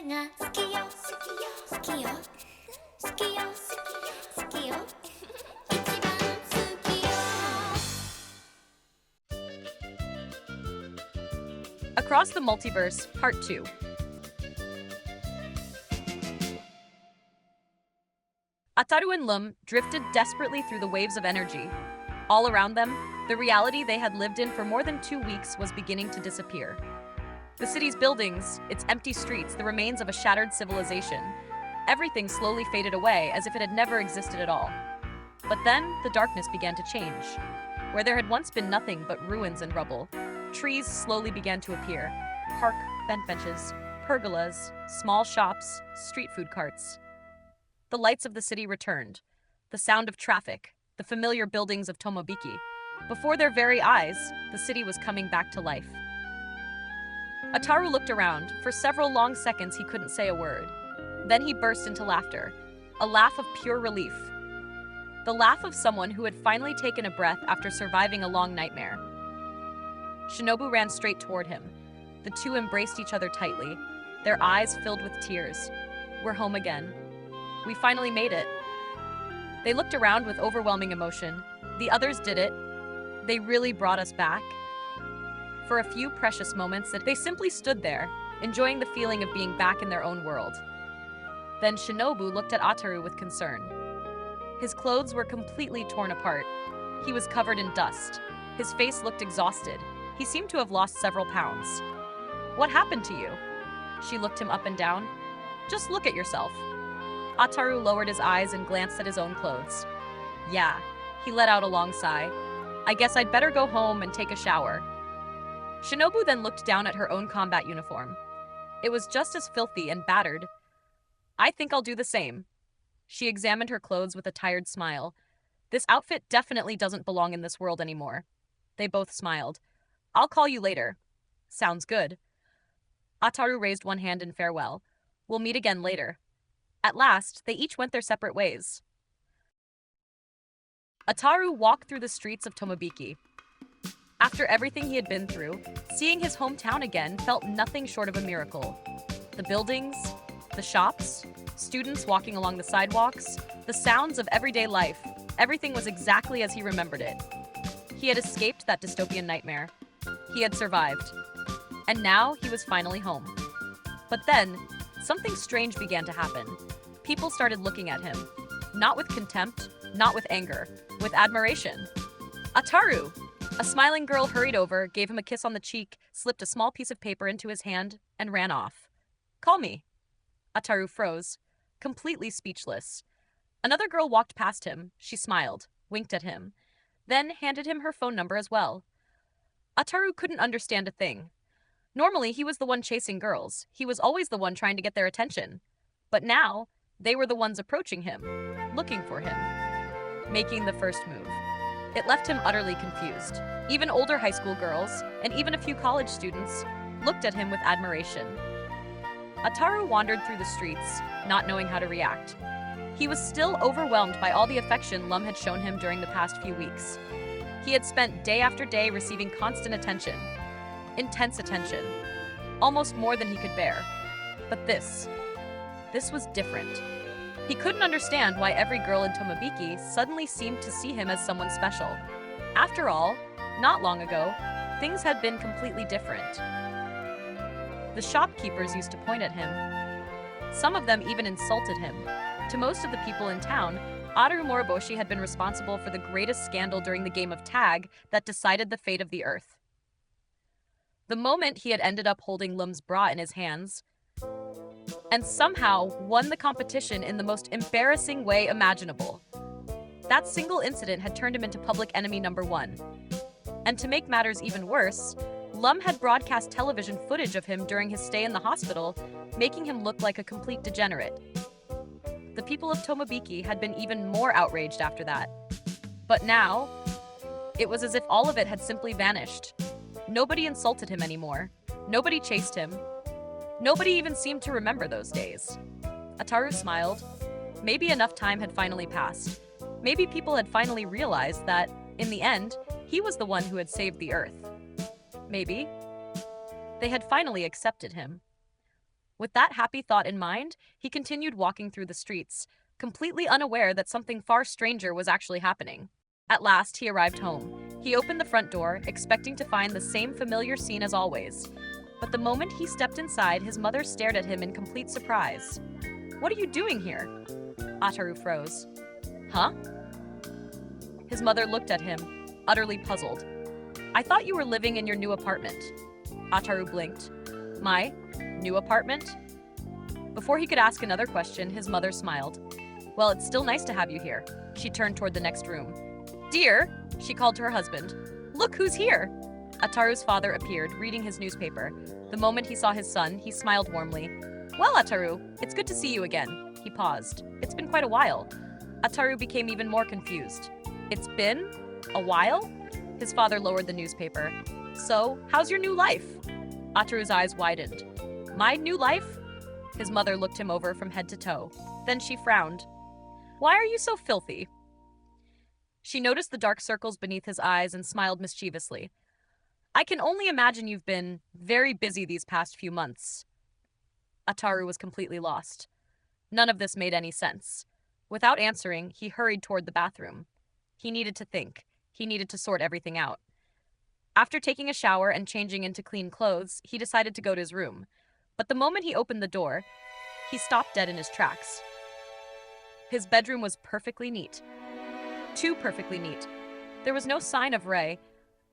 が好きよ好きよ好きよ好きよ好きよ一番好きよ Across the Multiverse, Part 2. Ataru and Lum drifted desperately through the waves of energy. All around them, the reality they had lived in for more than 2 weeks was beginning to disappear. The city's buildings, its empty streets, the remains of a shattered civilization. Everything slowly faded away as if it had never existed at all. But then, the darkness began to change. Where there had once been nothing but ruins and rubble, trees slowly began to appear. Park benches, pergolas, small shops, street food carts. The lights of the city returned. The sound of traffic, the familiar buildings of Tomobiki. Before their very eyes, the city was coming back to life. Ataru looked around. For several long seconds, he couldn't say a word. Then he burst into laughter, a laugh of pure relief. The laugh of someone who had finally taken a breath after surviving a long nightmare. Shinobu ran straight toward him. The two embraced each other tightly, their eyes filled with tears. We're home again. We finally made it. They looked around with overwhelming emotion. The others did it. They really brought us back. For a few precious moments, they simply stood there, enjoying the feeling of being back in their own world. Then Shinobu looked at Ataru with concern. His clothes were completely torn apart. He was covered in dust. His face looked exhausted. He seemed to have lost several pounds. What happened to you? She looked him up and down. Just look at yourself. Ataru lowered his eyes and glanced at his own clothes. Yeah, he let out a long sigh. I guess I'd better go home and take a shower. Shinobu then looked down at her own combat uniform. It was just as filthy and battered. I think I'll do the same. She examined her clothes with a tired smile. This outfit definitely doesn't belong in this world anymore. They both smiled. I'll call you later. Sounds good. Ataru raised one hand in farewell. We'll meet again later. At last, they each went their separate ways. Ataru walked through the streets of Tomobiki. After everything he had been through, seeing his hometown again felt nothing short of a miracle. The buildings, the shops, students walking along the sidewalks, the sounds of everyday life, everything was exactly as he remembered it. He had escaped that dystopian nightmare. He had survived. And now he was finally home. But then, something strange began to happen. People started looking at him. Not with contempt, not with anger, with admiration. Ataru! A smiling girl hurried over, gave him a kiss on the cheek, slipped a small piece of paper into his hand, and ran off. Call me. Ataru froze, completely speechless. Another girl walked past him. She smiled, winked at him, then handed him her phone number as well. Ataru couldn't understand a thing. Normally, he was the one chasing girls. He was always the one trying to get their attention. But now, they were the ones approaching him, looking for him, making the first move. It left him utterly confused. Even older high school girls, and even a few college students, looked at him with admiration. Ataru wandered through the streets, not knowing how to react. He was still overwhelmed by all the affection Lum had shown him during the past few weeks. He had spent day after day receiving constant attention. Intense attention. Almost more than he could bear. But this was different. He couldn't understand why every girl in Tomobiki suddenly seemed to see him as someone special. After all, not long ago, things had been completely different. The shopkeepers used to point at him. Some of them even insulted him. To most of the people in town, Ataru Moriboshi had been responsible for the greatest scandal during the game of tag that decided the fate of the Earth. The moment he had ended up holding Lum's bra in his hands, and somehow won the competition in the most embarrassing way imaginable. That single incident had turned him into public enemy number one. And to make matters even worse, Lum had broadcast television footage of him during his stay in the hospital, making him look like a complete degenerate. The people of Tomobiki had been even more outraged after that. But now, it was as if all of it had simply vanished. Nobody insulted him anymore. Nobody chased him. Nobody even seemed to remember those days. Ataru smiled. Maybe enough time had finally passed. Maybe people had finally realized that, in the end, he was the one who had saved the Earth. Maybe they had finally accepted him. With that happy thought in mind, he continued walking through the streets, completely unaware that something far stranger was actually happening. At last, he arrived home. He opened the front door, expecting to find the same familiar scene as always. But the moment he stepped inside, his mother stared at him in complete surprise. "What are you doing here?" Ataru froze. "Huh?" His mother looked at him, utterly puzzled. "I thought you were living in your new apartment." Ataru blinked. "My new apartment?" Before he could ask another question, his mother smiled. "Well, it's still nice to have you here." She turned toward the next room. "Dear," she called to her husband, "look who's here." Ataru's father appeared, reading his newspaper. The moment he saw his son, he smiled warmly. "Well, Ataru, it's good to see you again." He paused. "It's been quite a while." Ataru became even more confused. "It's been a while?" His father lowered the newspaper. "So, how's your new life?" Ataru's eyes widened. "My new life?" His mother looked him over from head to toe. Then she frowned. "Why are you so filthy?" She noticed the dark circles beneath his eyes and smiled mischievously. "I can only imagine you've been very busy these past few months." Ataru was completely lost. None of this made any sense. Without answering, he hurried toward the bathroom. He needed to think. He needed to sort everything out. After taking a shower and changing into clean clothes, he decided to go to his room. But the moment he opened the door, he stopped dead in his tracks. His bedroom was perfectly neat. Too perfectly neat. There was no sign of Rei.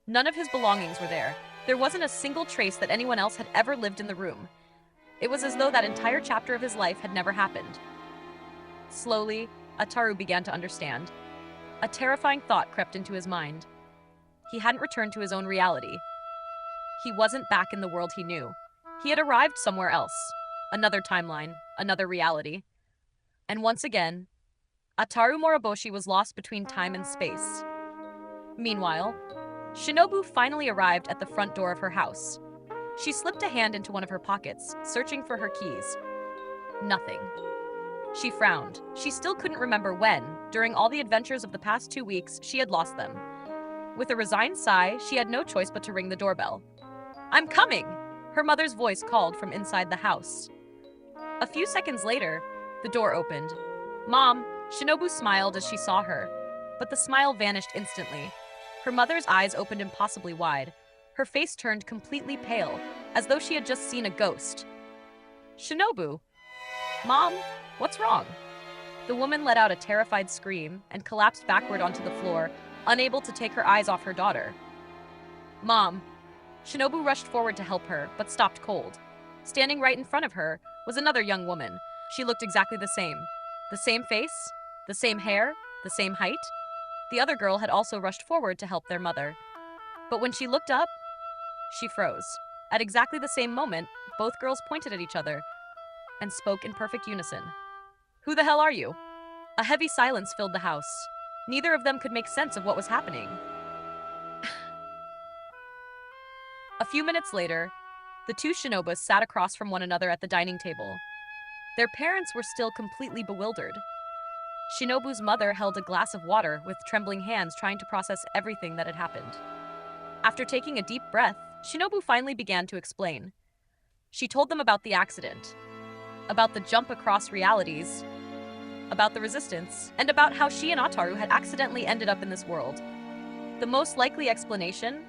None of his belongings were there. There wasn't a single trace that anyone else had ever lived in the room. It was as though that entire chapter of his life had never happened. Slowly, Ataru began to understand. A terrifying thought crept into his mind. He hadn't returned to his own reality. He wasn't back in the world he knew. He had arrived somewhere else. Another timeline, another reality. And once again, Ataru Moriboshi was lost between time and space. Meanwhile, Shinobu finally arrived at the front door of her house. She slipped a hand into one of her pockets, searching for her keys. Nothing. She frowned. She still couldn't remember when, during all the adventures of the past 2 weeks, she had lost them. With a resigned sigh, she had no choice but to ring the doorbell. "I'm coming!" Her mother's voice called from inside the house. A few seconds later, the door opened. "Mom!" Shinobu smiled as she saw her, but the smile vanished instantly. Her mother's eyes opened impossibly wide. Her face turned completely pale, as though she had just seen a ghost. "Shinobu! Mom, what's wrong?" The woman let out a terrified scream and collapsed backward onto the floor, unable to take her eyes off her daughter. "Mom!" Shinobu rushed forward to help her, but stopped cold. Standing right in front of her was another young woman. She looked exactly the same. The same face, the same hair, the same height. The other girl had also rushed forward to help their mother. But when she looked up, she froze. At exactly the same moment, both girls pointed at each other and spoke in perfect unison. "Who the hell are you?" A heavy silence filled the house. Neither of them could make sense of what was happening. A few minutes later, the two Shinobus sat across from one another at the dining table. Their parents were still completely bewildered. Shinobu's mother held a glass of water with trembling hands, trying to process everything that had happened. After taking a deep breath, Shinobu finally began to explain. She told them about the accident, about the jump across realities, about the resistance, and about how she and Ataru had accidentally ended up in this world. The most likely explanation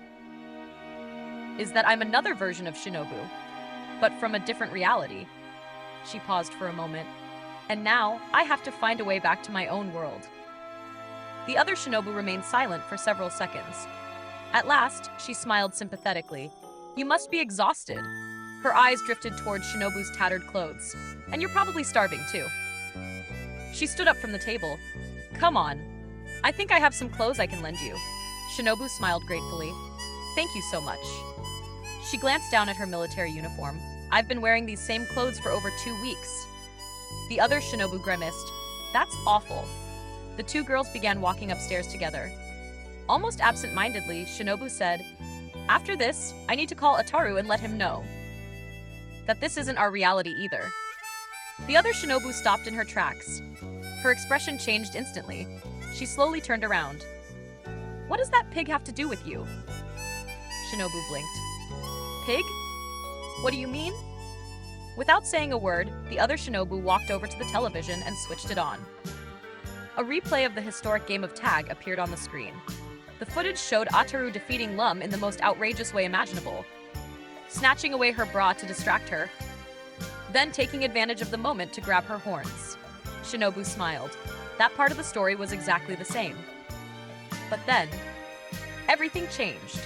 is that I'm another version of Shinobu, but from a different reality. She paused for a moment. And now, I have to find a way back to my own world. The other Shinobu remained silent for several seconds. At last, she smiled sympathetically. "You must be exhausted." Her eyes drifted toward Shinobu's tattered clothes. "And you're probably starving, too." She stood up from the table. "Come on. I think I have some clothes I can lend you." Shinobu smiled gratefully. "Thank you so much." She glanced down at her military uniform. "I've been wearing these same clothes for over 2 weeks." The other Shinobu grimaced. "That's awful." The two girls began walking upstairs together. Almost absent-mindedly, Shinobu said, "After this, I need to call Ataru and let him know that this isn't our reality either." The other Shinobu stopped in her tracks. Her expression changed instantly. She slowly turned around. "What does that pig have to do with you?" Shinobu blinked. "Pig? What do you mean?" Without saying a word, the other shinobu walked over to the television and switched it on. A replay of the historic game of tag appeared on the screen. The footage showed Ataru defeating Lum in the most outrageous way imaginable, snatching away her bra to distract her, then taking advantage of the moment to grab her horns. Shinobu smiled. That part of the story was exactly the same. But then, everything changed.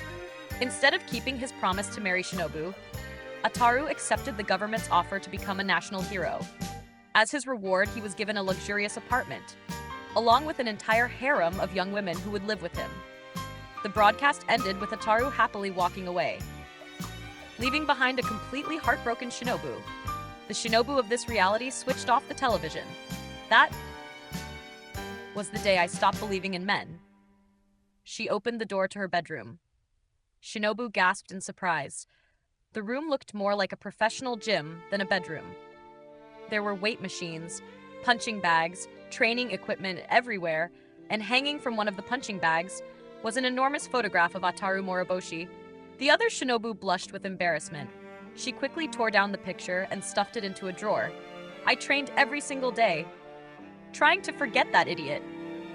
Instead of keeping his promise to marry Shinobu, Ataru accepted the government's offer to become a national hero. As his reward, he was given a luxurious apartment, along with an entire harem of young women who would live with him. The broadcast ended with Ataru happily walking away, leaving behind a completely heartbroken Shinobu. The Shinobu of this reality switched off the television. That was the day I stopped believing in men. She opened the door to her bedroom. Shinobu gasped in surprise. The room looked more like a professional gym than a bedroom. There were weight machines, punching bags, training equipment everywhere, and hanging from one of the punching bags was an enormous photograph of Ataru Moriboshi. The other shinobu blushed with embarrassment. She quickly tore down the picture and stuffed it into a drawer. I trained every single day, trying to forget that idiot.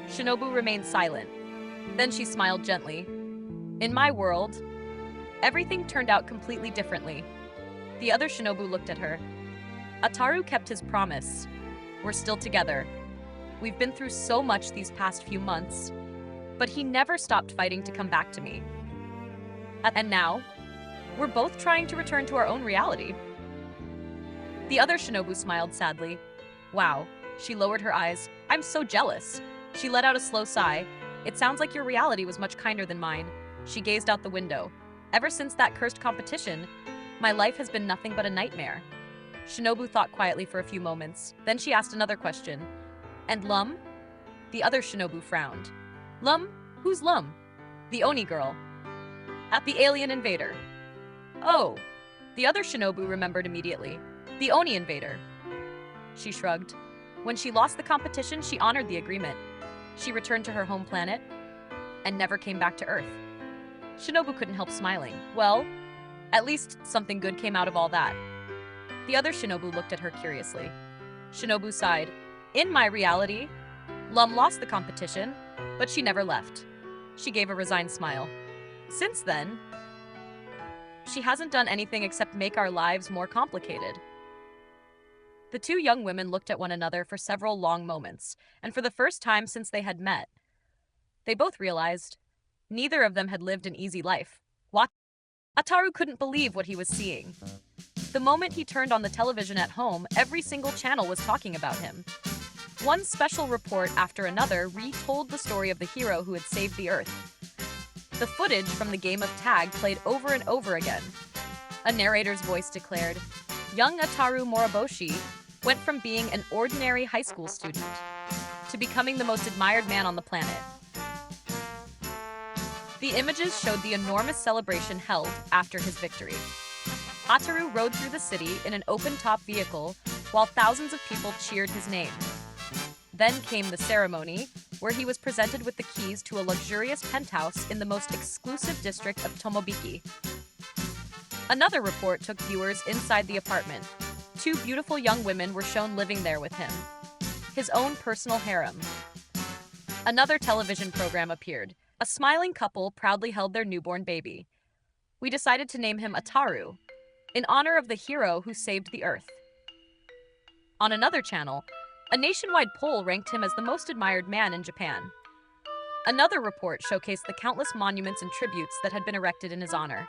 Shinobu remained silent. Then she smiled gently. In my world, everything turned out completely differently. The other shinobu looked at her. Ataru kept his promise. We're still together. We've been through so much these past few months, but he never stopped fighting to come back to me. And now, we're both trying to return to our own reality. The other shinobu smiled sadly. Wow, she lowered her eyes. I'm so jealous. She let out a slow sigh. It sounds like your reality was much kinder than mine. She gazed out the window. Ever since that cursed competition, my life has been nothing but a nightmare. Shinobu thought quietly for a few moments. Then she asked another question. And Lum? The other shinobu frowned. Lum? Who's Lum? The Oni girl. At the alien invader. Oh, the other shinobu remembered immediately. The Oni invader. She shrugged. When she lost the competition, she honored the agreement. She returned to her home planet and never came back to Earth. Shinobu couldn't help smiling. Well, at least something good came out of all that. The other shinobu looked at her curiously. Shinobu sighed. In my reality, Lum lost the competition, but she never left. She gave a resigned smile. Since then, she hasn't done anything except make our lives more complicated. The two young women looked at one another for several long moments, and for the first time since they had met, they both realized neither of them had lived an easy life. What? Ataru couldn't believe what he was seeing. The moment he turned on the television at home, every single channel was talking about him. One special report after another retold the story of the hero who had saved the Earth. The footage from the game of tag played over and over again. A narrator's voice declared, young Ataru Moriboshi went from being an ordinary high school student to becoming the most admired man on the planet. The images showed the enormous celebration held after his victory. Ataru rode through the city in an open-top vehicle while thousands of people cheered his name. Then came the ceremony, where he was presented with the keys to a luxurious penthouse in the most exclusive district of Tomobiki. Another report took viewers inside the apartment. Two beautiful young women were shown living there with him. His own personal harem. Another television program appeared. A smiling couple proudly held their newborn baby. We decided to name him Ataru, in honor of the hero who saved the Earth. On another channel, a nationwide poll ranked him as the most admired man in Japan. Another report showcased the countless monuments and tributes that had been erected in his honor.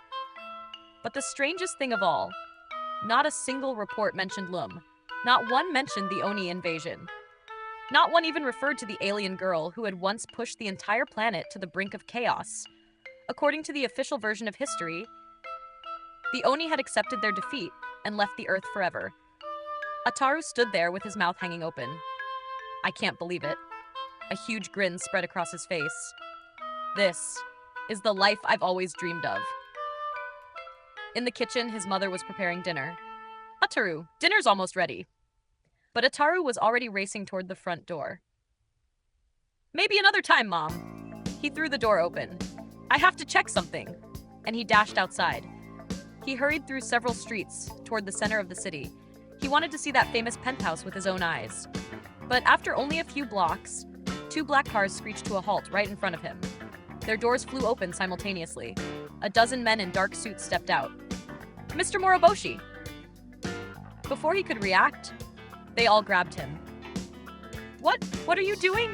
But the strangest thing of all, not a single report mentioned Lum. Not one mentioned the Oni invasion. Not one even referred to the alien girl who had once pushed the entire planet to the brink of chaos. According to the official version of history, the Oni had accepted their defeat and left the Earth forever. Ataru stood there with his mouth hanging open. I can't believe it. A huge grin spread across his face. This is the life I've always dreamed of. In the kitchen, his mother was preparing dinner. Ataru, dinner's almost ready. But Ataru was already racing toward the front door. Maybe another time, Mom. He threw the door open. I have to check something. And he dashed outside. He hurried through several streets toward the center of the city. He wanted to see that famous penthouse with his own eyes. But after only a few blocks, two black cars screeched to a halt right in front of him. Their doors flew open simultaneously. A dozen men in dark suits stepped out. Mr. Moroboshi! Before he could react, they all grabbed him. What are you doing?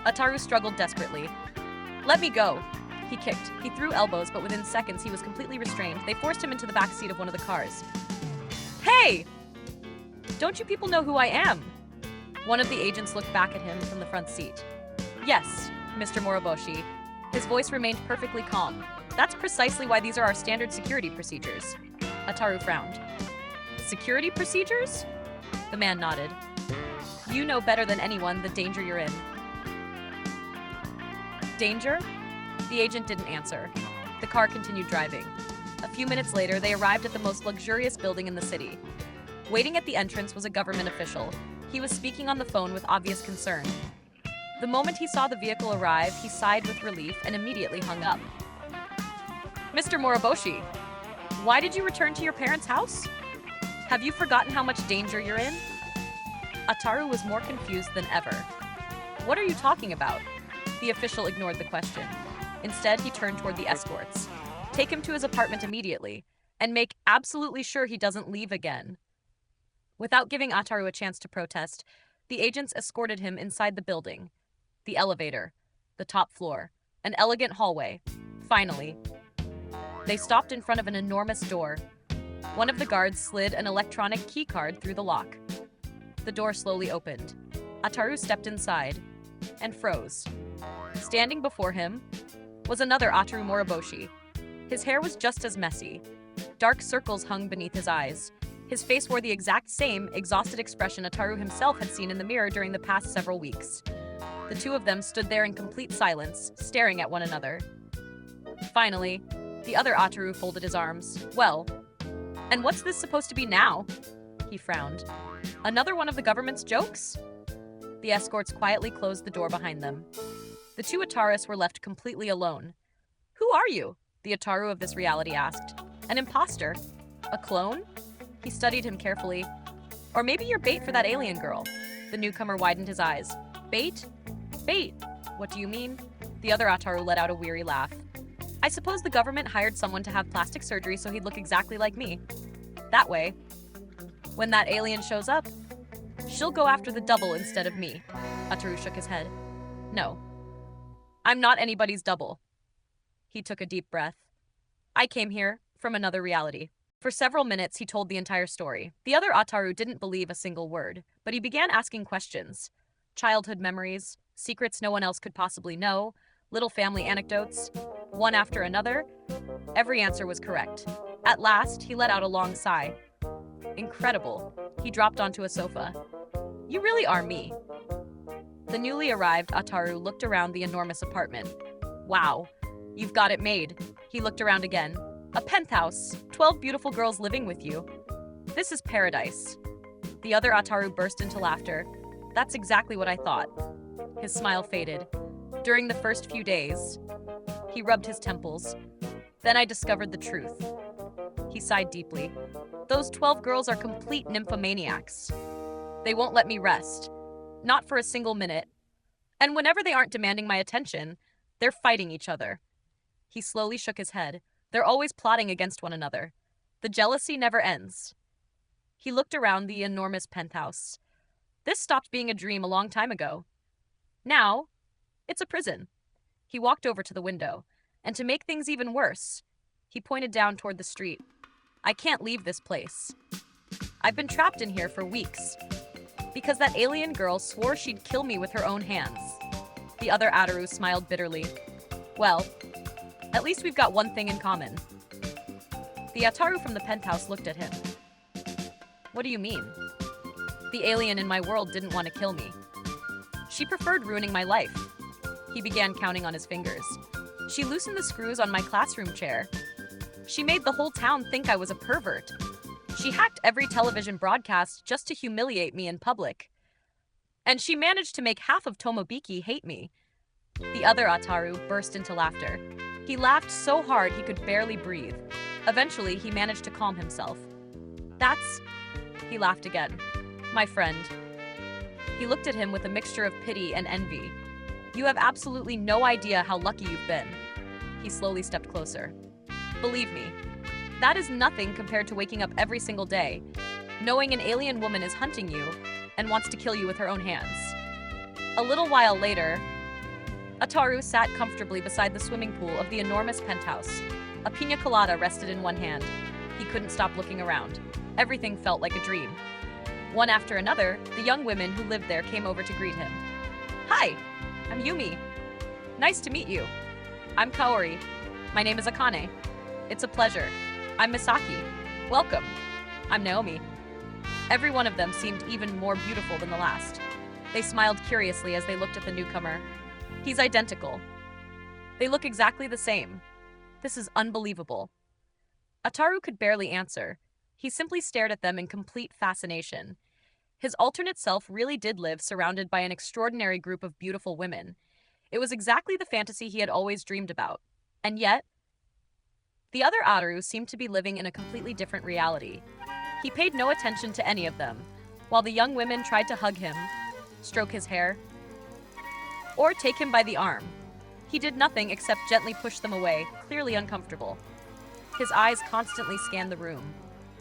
Ataru struggled desperately. Let me go. He kicked. He threw elbows, but within seconds he was completely restrained. They forced him into the back seat of one of the cars. Hey! Don't you people know who I am? One of the agents looked back at him from the front seat. Yes, Mr. Moroboshi. His voice remained perfectly calm. That's precisely why these are our standard security procedures. Ataru frowned. Security procedures? The man nodded. You know better than anyone the danger you're in. Danger? The agent didn't answer. The car continued driving. A few minutes later, they arrived at the most luxurious building in the city. Waiting at the entrance was a government official. He was speaking on the phone with obvious concern. The moment he saw the vehicle arrive, he sighed with relief and immediately hung up. Mr. Moroboshi, why did you return to your parents' house? Have you forgotten how much danger you're in? Ataru was more confused than ever. What are you talking about? The official ignored the question. Instead, he turned toward the escorts. Take him to his apartment immediately, and make absolutely sure he doesn't leave again. Without giving Ataru a chance to protest, the agents escorted him inside the building. The elevator, the top floor, an elegant hallway. Finally, they stopped in front of an enormous door. One of the guards slid an electronic keycard through the lock. The door slowly opened. Ataru stepped inside and froze. Standing before him was another Ataru Moroboshi. His hair was just as messy. Dark circles hung beneath his eyes. His face wore the exact same exhausted expression Ataru himself had seen in the mirror during the past several weeks. The two of them stood there in complete silence, staring at one another. Finally, the other Ataru folded his arms. Well, and what's this supposed to be now? He frowned. Another one of the government's jokes? The escorts quietly closed the door behind them. The two Ataris were left completely alone. Who are you? The Ataru of this reality asked. An imposter? A clone? He studied him carefully. Or maybe you're bait for that alien girl. The newcomer widened his eyes. Bait? Bait? What do you mean? The other Ataru let out a weary laugh. I suppose the government hired someone to have plastic surgery so he'd look exactly like me. That way, when that alien shows up, she'll go after the double instead of me. Ataru shook his head. No. I'm not anybody's double. He took a deep breath. I came here from another reality. For several minutes, he told the entire story. The other Ataru didn't believe a single word, but he began asking questions. Childhood memories, secrets no one else could possibly know, little family anecdotes, one after another. Every answer was correct. At last, he let out a long sigh. Incredible. He dropped onto a sofa. You really are me. The newly arrived Ataru looked around the enormous apartment. Wow, you've got it made. He looked around again. A penthouse, 12 beautiful girls living with you. This is paradise. The other Ataru burst into laughter. That's exactly what I thought. His smile faded. During the first few days, he rubbed his temples. Then I discovered the truth. He sighed deeply. Those 12 girls are complete nymphomaniacs. They won't let me rest. Not for a single minute. And whenever they aren't demanding my attention, they're fighting each other. He slowly shook his head. They're always plotting against one another. The jealousy never ends. He looked around the enormous penthouse. This stopped being a dream a long time ago. Now, it's a prison. He walked over to the window, and to make things even worse, he pointed down toward the street. I can't leave this place. I've been trapped in here for weeks, because that alien girl swore she'd kill me with her own hands. The other Ataru smiled bitterly. Well, at least we've got one thing in common. The Ataru from the penthouse looked at him. What do you mean? The alien in my world didn't want to kill me. She preferred ruining my life. He began counting on his fingers. She loosened the screws on my classroom chair. She made the whole town think I was a pervert. She hacked every television broadcast just to humiliate me in public. And she managed to make half of Tomobiki hate me. The other Ataru burst into laughter. He laughed so hard he could barely breathe. Eventually, he managed to calm himself. He laughed again. My friend. He looked at him with a mixture of pity and envy. You have absolutely no idea how lucky you've been. He slowly stepped closer. Believe me, that is nothing compared to waking up every single day, knowing an alien woman is hunting you and wants to kill you with her own hands. A little while later, Ataru sat comfortably beside the swimming pool of the enormous penthouse. A piña colada rested in one hand. He couldn't stop looking around. Everything felt like a dream. One after another, the young women who lived there came over to greet him. Hi, I'm Yumi. Nice to meet you. I'm Kaori. My name is Akane. It's a pleasure. I'm Misaki. Welcome. I'm Naomi. Every one of them seemed even more beautiful than the last. They smiled curiously as they looked at the newcomer. He's identical. They look exactly the same. This is unbelievable. Ataru could barely answer. He simply stared at them in complete fascination. His alternate self really did live surrounded by an extraordinary group of beautiful women. It was exactly the fantasy he had always dreamed about. And yet, the other Ataru seemed to be living in a completely different reality. He paid no attention to any of them, while the young women tried to hug him, stroke his hair, or take him by the arm. He did nothing except gently push them away, clearly uncomfortable. His eyes constantly scanned the room,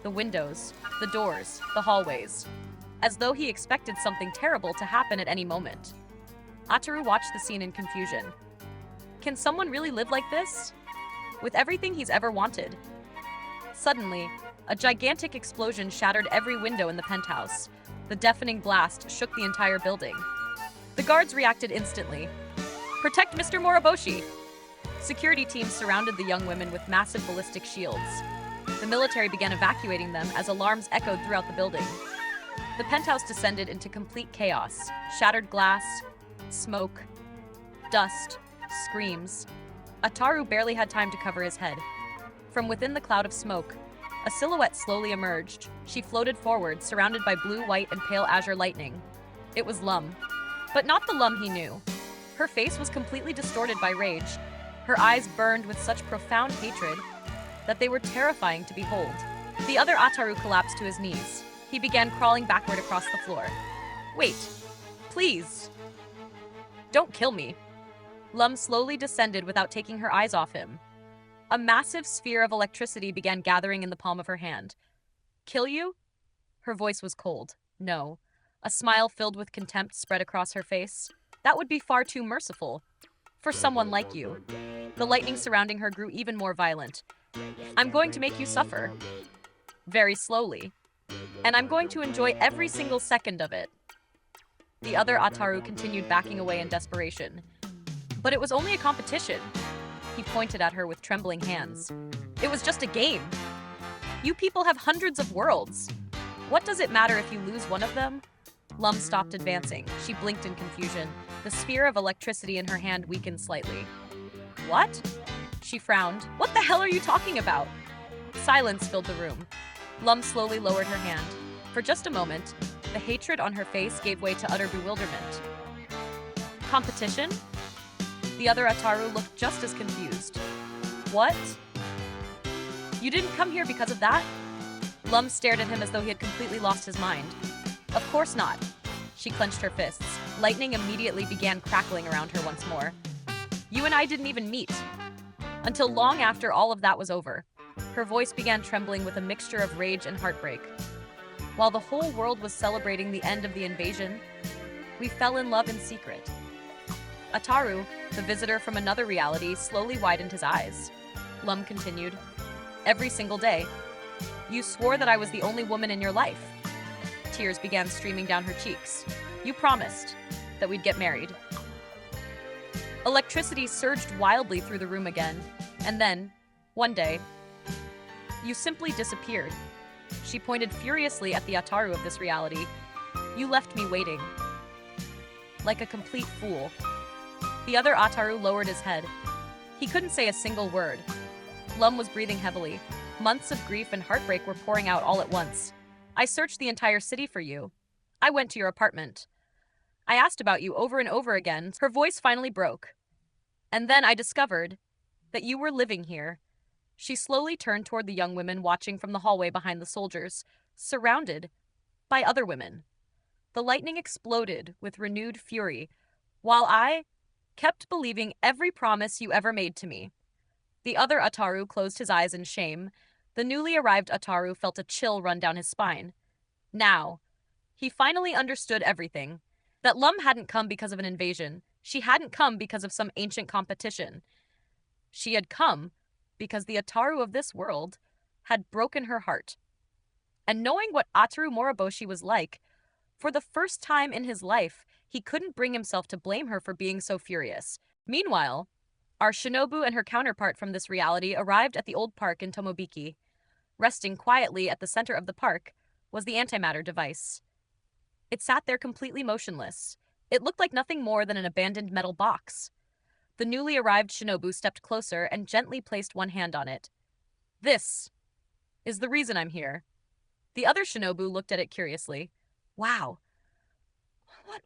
the windows, the doors, the hallways, as though he expected something terrible to happen at any moment. Ataru watched the scene in confusion. Can someone really live like this? With everything he's ever wanted? Suddenly, a gigantic explosion shattered every window in the penthouse. The deafening blast shook the entire building. The guards reacted instantly. Protect Mr. Moriboshi! Security teams surrounded the young women with massive ballistic shields. The military began evacuating them as alarms echoed throughout the building. The penthouse descended into complete chaos. Shattered glass, smoke, dust, screams. Ataru barely had time to cover his head. From within the cloud of smoke, a silhouette slowly emerged. She floated forward, surrounded by blue, white, and pale azure lightning. It was Lum. But not the Lum he knew. Her face was completely distorted by rage. Her eyes burned with such profound hatred that they were terrifying to behold. The other Ataru collapsed to his knees. He began crawling backward across the floor. Wait, please. Don't kill me. Lum slowly descended without taking her eyes off him. A massive sphere of electricity began gathering in the palm of her hand. Kill you? Her voice was cold. No. A smile filled with contempt spread across her face. That would be far too merciful. For someone like you. The lightning surrounding her grew even more violent. I'm going to make you suffer. Very slowly. And I'm going to enjoy every single second of it. The other Ataru continued backing away in desperation. But it was only a competition. He pointed at her with trembling hands. It was just a game. You people have hundreds of worlds. What does it matter if you lose one of them? Lum stopped advancing. She blinked in confusion. The sphere of electricity in her hand weakened slightly. What? She frowned. What the hell are you talking about? Silence filled the room. Lum slowly lowered her hand. For just a moment, the hatred on her face gave way to utter bewilderment. Competition? The other Ataru looked just as confused. What? You didn't come here because of that? Lum stared at him as though he had completely lost his mind. Of course not. She clenched her fists. Lightning immediately began crackling around her once more. You and I didn't even meet. Until long after all of that was over. Her voice began trembling with a mixture of rage and heartbreak. While the whole world was celebrating the end of the invasion, we fell in love in secret. Ataru, the visitor from another reality, slowly widened his eyes. Lum continued. Every single day. You swore that I was the only woman in your life. Tears began streaming down her cheeks. You promised that we'd get married. Electricity surged wildly through the room again, and then, one day, you simply disappeared. She pointed furiously at the Ataru of this reality. You left me waiting. Like a complete fool. The other Ataru lowered his head. He couldn't say a single word. Lum was breathing heavily. Months of grief and heartbreak were pouring out all at once. I searched the entire city for you. I went to your apartment. I asked about you over and over again. Her voice finally broke. And then I discovered that you were living here. She slowly turned toward the young women watching from the hallway behind the soldiers, surrounded by other women. The lightning exploded with renewed fury, while I kept believing every promise you ever made to me. The other Ataru closed his eyes in shame. The newly arrived Ataru felt a chill run down his spine. Now, he finally understood everything. That Lum hadn't come because of an invasion. She hadn't come because of some ancient competition. She had come because the Ataru of this world had broken her heart. And knowing what Ataru Moriboshi was like, for the first time in his life, he couldn't bring himself to blame her for being so furious. Meanwhile, our Shinobu and her counterpart from this reality arrived at the old park in Tomobiki. Resting quietly at the center of the park was the antimatter device. It sat there completely motionless. It looked like nothing more than an abandoned metal box. The newly arrived Shinobu stepped closer and gently placed one hand on it. "This is the reason I'm here." The other Shinobu looked at it curiously. Wow.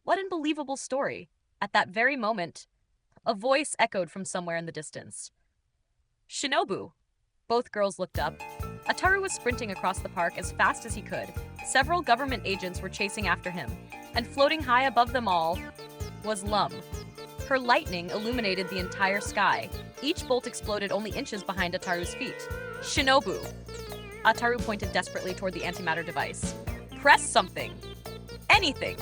What an unbelievable story. At that very moment, a voice echoed from somewhere in the distance. "Shinobu." Both girls looked up. Ataru was sprinting across the park as fast as he could. Several government agents were chasing after him, and floating high above them all was Lum. Her lightning illuminated the entire sky. Each bolt exploded only inches behind Ataru's feet. "Shinobu." Ataru pointed desperately toward the antimatter device. "Press something. Anything."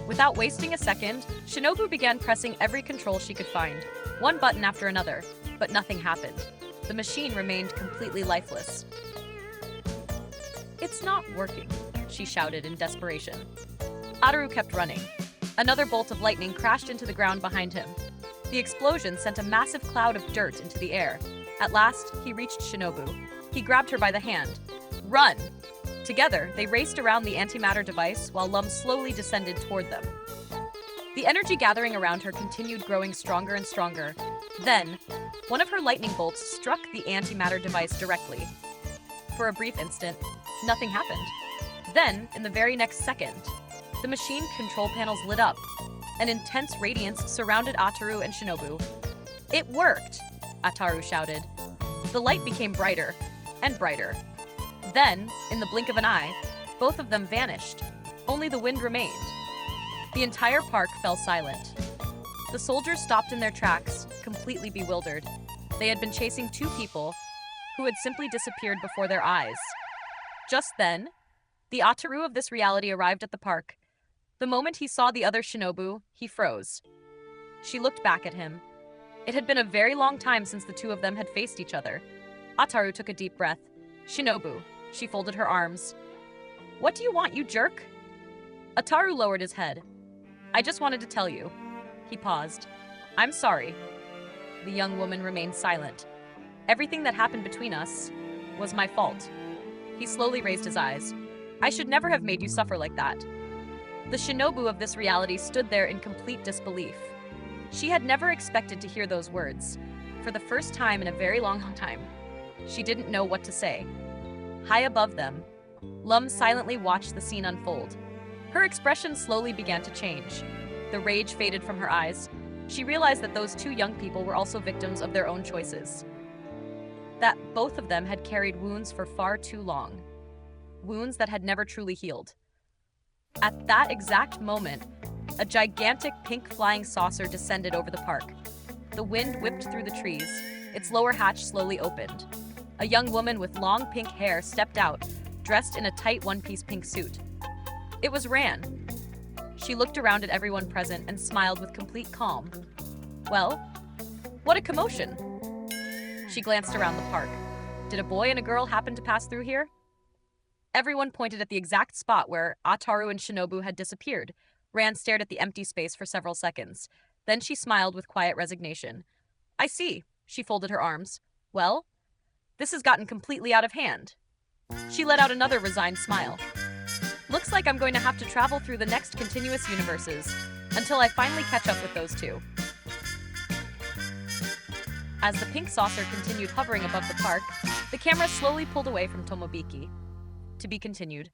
Without wasting a second, Shinobu began pressing every control she could find, one button after another, but nothing happened. The machine remained completely lifeless. "It's not working," she shouted in desperation. Ataru kept running. Another bolt of lightning crashed into the ground behind him. The explosion sent a massive cloud of dirt into the air. At last, he reached Shinobu. He grabbed her by the hand. "Run!" Together, they raced around the antimatter device while Lum slowly descended toward them. The energy gathering around her continued growing stronger and stronger. Then, one of her lightning bolts struck the antimatter device directly. For a brief instant, nothing happened. Then, in the very next second, the machine control panels lit up. An intense radiance surrounded Ataru and Shinobu. "It worked!" Ataru shouted. The light became brighter and brighter. Then, in the blink of an eye, both of them vanished. Only the wind remained. The entire park fell silent. The soldiers stopped in their tracks, completely bewildered. They had been chasing two people who had simply disappeared before their eyes. Just then, the Ataru of this reality arrived at the park. The moment he saw the other Shinobu, he froze. She looked back at him. It had been a very long time since the two of them had faced each other. Ataru took a deep breath. "Shinobu." She folded her arms. "What do you want, you jerk?" Ataru lowered his head. "I just wanted to tell you." He paused. "I'm sorry." The young woman remained silent. "Everything that happened between us was my fault." He slowly raised his eyes. "I should never have made you suffer like that." The Shinobu of this reality stood there in complete disbelief. She had never expected to hear those words. For the first time in a very long time, she didn't know what to say. High above them, Lum silently watched the scene unfold. Her expression slowly began to change. The rage faded from her eyes. She realized that those two young people were also victims of their own choices. That both of them had carried wounds for far too long. Wounds that had never truly healed. At that exact moment, a gigantic pink flying saucer descended over the park. The wind whipped through the trees. Its lower hatch slowly opened. A young woman with long pink hair stepped out, dressed in a tight one-piece pink suit. It was Ran. She looked around at everyone present and smiled with complete calm. "Well, what a commotion." She glanced around the park. Did a boy and a girl happen to pass through here? Everyone pointed at the exact spot where Ataru and Shinobu had disappeared. Ran stared at the empty space for several seconds. Then she smiled with quiet resignation. "I see." She folded her arms. "Well, this has gotten completely out of hand." She let out another resigned smile. "Looks like I'm going to have to travel through the next continuous universes until I finally catch up with those two." As the pink saucer continued hovering above the park, the camera slowly pulled away from Tomobiki. To be continued.